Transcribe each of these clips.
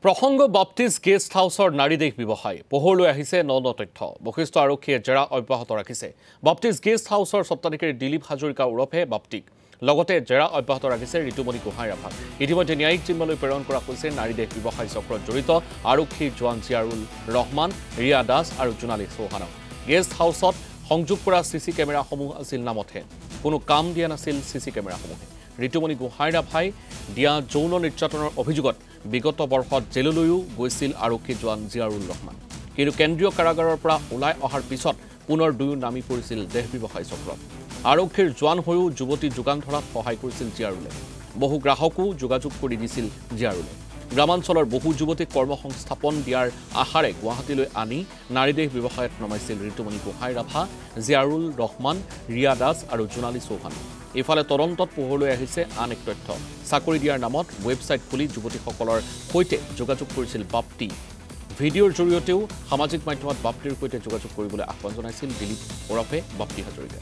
প্ৰসংগ বাপ্তিজ গেষ্ট হাউচৰ নাৰীদেশ ব্যৱসায় পোহৰলৈ আহিছে ন তথ্য বশিষ্ঠ আৰক্ষীয়ে জেৰা অব্যাহত ৰাখিছে বাপ্তিজ গেষ্ট হাউচৰ সত্তাধিকাৰী দিলীপ হাজৰিকা ওৰফে বাপ্তিক লগতে জেৰা অব্যাহত ৰাখিছে ঋতুমণি গোহাঁই ৰাভাক ইতিমধ্যে ন্যায়িক জিম্মালৈ প্ৰেৰণ কৰা হৈছে নাৰীদেশ ব্যৱসায় চক্ৰত জড়িত আৰক্ষী জোৱান জিয়াৰুল ৰহমান ৰিয়া দাস আৰু জোনালী চৌহানক গেষ্ট হাউচত সংযোগ কৰা চিচি কেমেৰাসমূহ আছিল নামতহে কোনো কাম দিয়া নাছিল চিচি কেমেৰাসমূহে ঋতুমণি গোহাঁই ৰাভাই দিয়া যৌন নিৰ্যাতনৰ অভিযোগত বিগত বৰ্ষত জেললৈও গৈছিল আৰক্ষী জোৱান জিয়াৰুল ৰহমান কিন্তু কেন্দ্ৰীয় কাৰাগাৰৰ পৰা ওলাই অহাৰ পিছত পুনৰ দুয়ো নামি পৰিছিল দেশ ব্যৱসায় চক্ৰত আৰক্ষীৰ জোৱান হৈও যুৱতী যোগান ধৰাত সহায় কৰিছিল জিয়াৰুলে বহু গ্ৰাহকো যোগাযোগ কৰি দিছিল জিয়াৰুলে গ্ৰামাঞ্চলৰ বহু যুৱতীক কৰ্মসংস্থাপন দিয়াৰ আশাৰে গুৱাহাটীলৈ আনি নাৰীদেশ ব্যৱসায়ত নমাইছিল ঋতুমণি গোহাঁই ৰাভা জিয়াৰুল ৰহমান ৰিয়া দাস আৰু জোনালী চৌহান ইফালে তদন্তত পোহৰলৈ আহিছে আন এক তথ্য চাকৰি দিয়াৰ নামত ৱেবছাইট খুলি যুৱতীসকলৰ সৈতে যোগাযোগ কৰিছিল বাপ্তি ভিডিঅ'ৰ জৰিয়তেও সামাজিক মাধ্যমত বাপ্তিৰ সৈতে যোগাযোগ কৰিবলৈ আহ্বান জনাইছিল দিলীপ ওৰফে বাপ্তি হাজৰিকা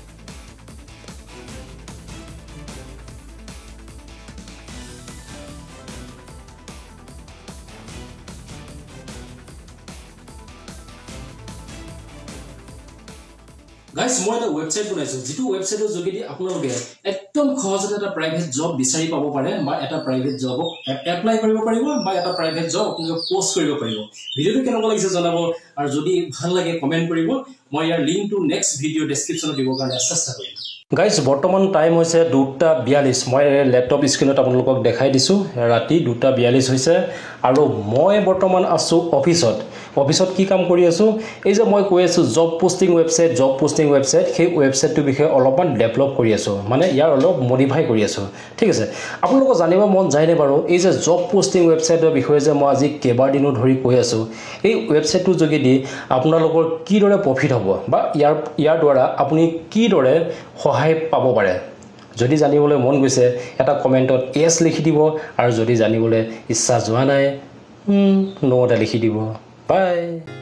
Guys, মই এটা ওয়েবসাইট বনাইছো যেটো ওয়েবসাইটৰ যোগেদি আপোনালোকে একদম সহজতে এটা প্ৰাইভেট জব বিচাৰি পাব পাৰে বা এটা প্ৰাইভেট জবক এপ্লাই কৰিব পাৰিব বা এটা প্ৰাইভেট জব আপোনালোকে পোষ্ট কৰিব পাৰিব ভিডিঅটো কেনেকুৱা লাগিছে জনাব আৰু যদি ভাল লাগে কমেন্ট কৰিব মই ইয়াৰ লিংকটো নেক্সট ভিডিঅ ডেসক্ৰিপচনত দিব কাৰণে চেষ্টা কৰিম গাইজ বৰ্তমান টাইম হৈছে 2:42 মই ল্যাপটপ স্ক্ৰিনত আপোনালোকক দেখাই দিছো ৰাতি 2:42 হৈছে আৰু মই বৰ্তমান আছো অফিসত কি কাম কৰি আছো এই যে মই কৈ আছো জব পোস্টিং ওয়েবসাইট সেই ওয়েবসাইটটো বিষয়ে অলপমান ডেভেলপ কৰি আছো মানে ইয়াৰ অলপ মডিফাই কৰি আছো ঠিক আছে আপোনালোকক জানিব মন যায়নে বাৰু এই যে জব পোস্টিং ওয়েবসাইটৰ বিষয়ে যে মই আজি কেবাৰ দিনো ধৰি কৈ আছো এই ওয়েবসাইটটো যোগেদি আপোনালোকৰ কি দৰে প্ৰফিট হ'ব বা ইয়াৰ দ্বাৰা আপুনি কি দৰে সহায় পাব পাৰে যদি জানিবলৈ মন গৈছে এটা কমেন্টত এস লিখি দিব আৰু যদি জানিবলৈ ইচ্ছা যোৱা নাই নো এটা লিখি দিব Bye.